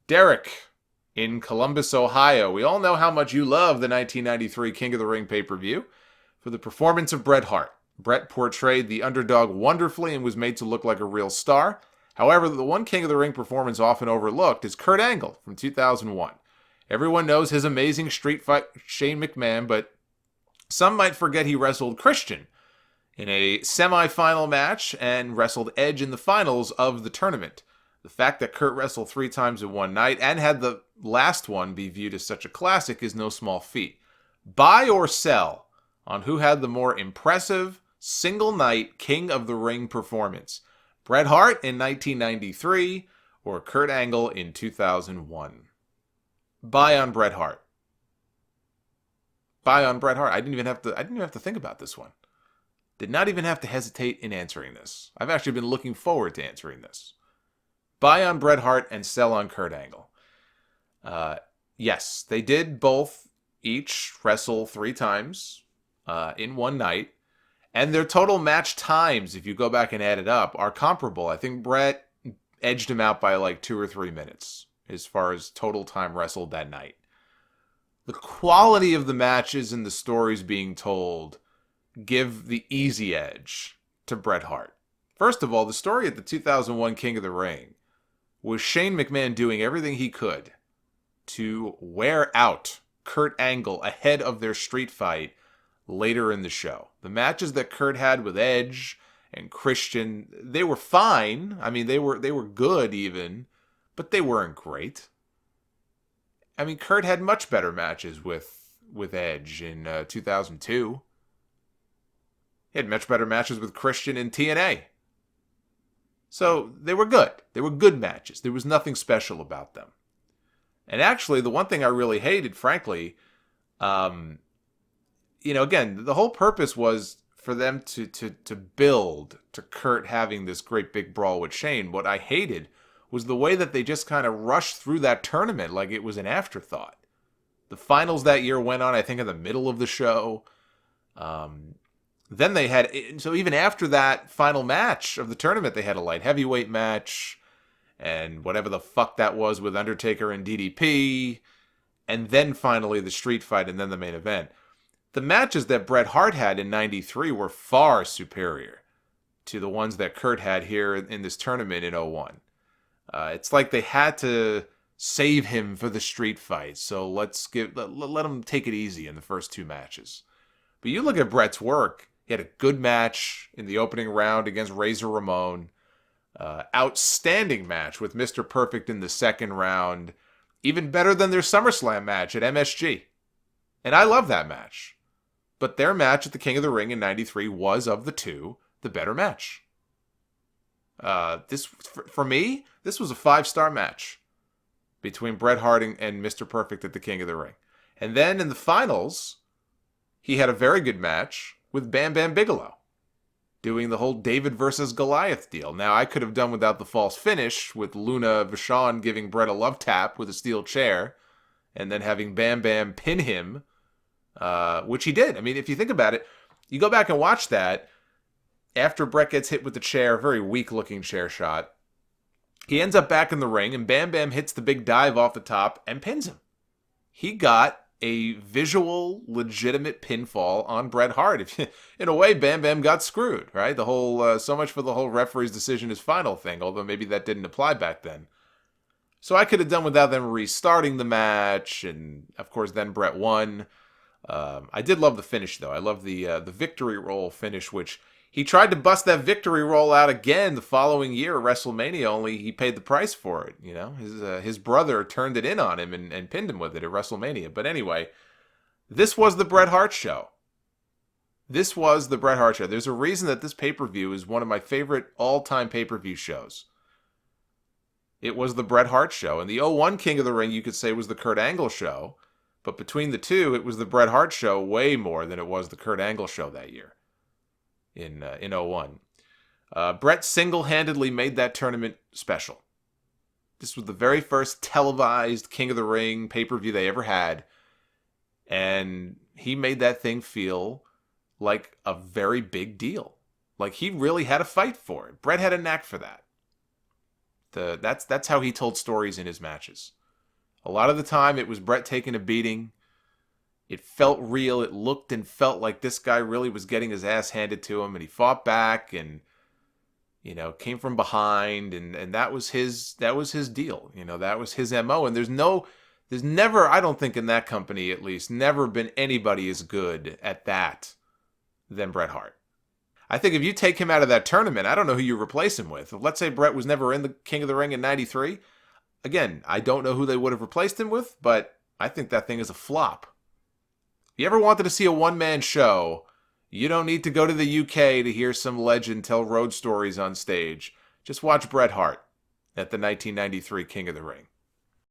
Derek in Columbus, Ohio. We all know how much you love the 1993 King of the Ring pay-per-view for the performance of Bret Hart. Bret portrayed the underdog wonderfully and was made to look like a real star. However, the one King of the Ring performance often overlooked is Kurt Angle from 2001. Everyone knows his amazing street fight with Shane McMahon, but some might forget he wrestled Christian in a semi-final match and wrestled Edge in the finals of the tournament. The fact that Kurt wrestled 3 times in one night and had the last one be viewed as such a classic is no small feat. Buy or sell on who had the more impressive single-night King of the Ring performance, Bret Hart in 1993 or Kurt Angle in 2001. Buy on Bret Hart. Buy on Bret Hart. I didn't even have to think about this one. Did not even have to hesitate in answering this. I've actually been looking forward to answering this. Buy on Bret Hart and sell on Kurt Angle. Yes, they did both each wrestle 3 times in one night. And their total match times, if you go back and add it up, are comparable. I think Bret edged him out by like 2 or 3 minutes as far as total time wrestled that night. The quality of the matches and the stories being told give the easy edge to Bret Hart. First of all, the story at the 2001 King of the Ring was Shane McMahon doing everything he could to wear out Kurt Angle ahead of their street fight later in the show. The matches that Kurt had with Edge and Christian, they were fine. I mean, they were good even, but they weren't great. I mean, Kurt had much better matches with Edge in 2002. He had much better matches with Christian in TNA. So they were good. They were good matches. There was nothing special about them. And actually, the one thing I really hated, frankly, again, the whole purpose was for them to build to Kurt having this great big brawl with Shane. What I hated was the way that they just kind of rushed through that tournament like it was an afterthought. The finals that year went on, I think, in the middle of the show. Then they had, so even after that final match of the tournament, they had a light heavyweight match and whatever the fuck that was with Undertaker and DDP. And then finally the street fight and then the main event. The matches that Bret Hart had in 93 were far superior to the ones that Kurt had here in this tournament in 01. It's like they had to save him for the street fight. So let him take it easy in the first 2 matches. But you look at Bret's work. He had a good match in the opening round against Razor Ramon. Outstanding match with Mr. Perfect in the second round. Even better than their SummerSlam match at MSG. And I love that match. But their match at the King of the Ring in 93 was, of the 2, the better match. For me, this was a 5-star match between Bret Hart and Mr. Perfect at the King of the Ring. And then in the finals, he had a very good match with Bam Bam Bigelow, doing the whole David versus Goliath deal. Now, I could have done without the false finish with Luna Vachon giving Bret a love tap with a steel chair and then having Bam Bam pin him, which he did. I mean, if you think about it, you go back and watch that. After Bret gets hit with the chair, very weak-looking chair shot, he ends up back in the ring, and Bam Bam hits the big dive off the top and pins him. He got a visual, legitimate pinfall on Bret Hart. In a way, Bam Bam got screwed, right? The whole, so much for the whole referee's decision is final thing, although maybe that didn't apply back then. So I could have done without them restarting the match, and of course then Bret won. I did love the finish, though. I love the victory roll finish, which he tried to bust that victory roll out again the following year at WrestleMania, only he paid the price for it. You know, his brother turned it in on him and pinned him with it at WrestleMania. But anyway, this was the Bret Hart show. This was the Bret Hart show. There's a reason that this pay-per-view is one of my favorite all-time pay-per-view shows. It was the Bret Hart show. And the 01 King of the Ring, you could say, was the Kurt Angle show. But between the two, it was the Bret Hart show way more than it was the Kurt Angle show that year in 01. Bret single-handedly made that tournament special. This was the very first televised King of the Ring pay-per-view they ever had. And he made that thing feel like a very big deal. Like he really had a fight for it. Bret had a knack for that. That's how he told stories in his matches. A lot of the time, it was Bret taking a beating. It felt real. It looked and felt like this guy really was getting his ass handed to him, and he fought back and came from behind, and that was his deal. That was his MO. And there's never, I don't think in that company at least, never been anybody as good at that than Bret Hart. I think if you take him out of that tournament, I don't know who you replace him with. Let's say Bret was never in the King of the Ring in 93. Again, I don't know who they would have replaced him with, but I think that thing is a flop. If you ever wanted to see a one-man show, you don't need to go to the UK to hear some legend tell road stories on stage. Just watch Bret Hart at the 1993 King of the Ring.